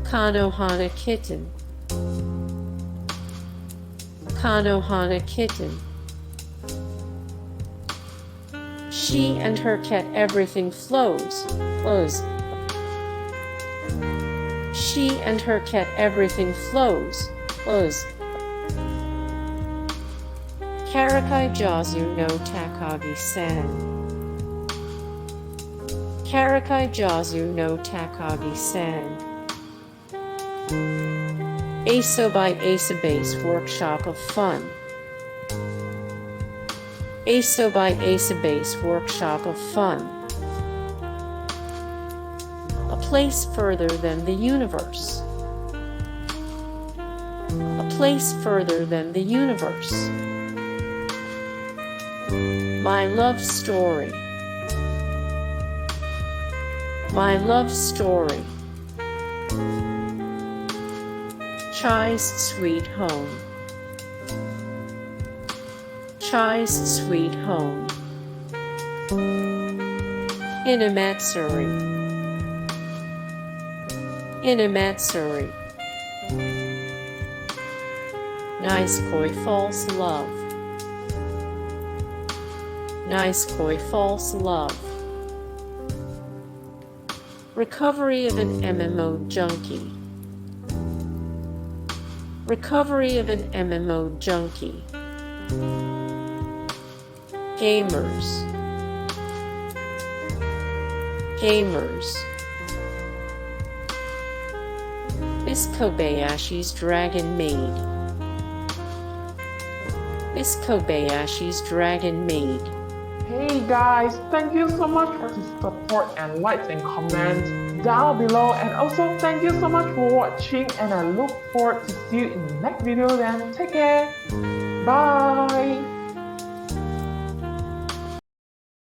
KONOHANA kitten. KONOHANA kitten. She and her cat everything flows. She and her cat everything flows. KARAKAI JOZU no TAKAGI-SAN. KARAKAI JOZU no TAKAGI-SAN. Asobi Asobase Workshop of Fun. Asobi Asobase Workshop of Fun. A place further than the universe. A place further than the universe. My love story. My love story. Chai's sweet home. Chai's sweet home. HINAMATSURI. HINAMATSURI. Nisekoi false love. Nisekoi false love. Recovery of an MMO Junkie. Recovery of an MMO Junkie. Gamers. Gamers. Miss Kobayashi's Dragon Maid. Miss Kobayashi's Dragon Maid. Hey guys, thank you so much for the support and likes and comments down below, and also thank you so much for watching, and I look forward to see you in the next video. Then take care. Bye.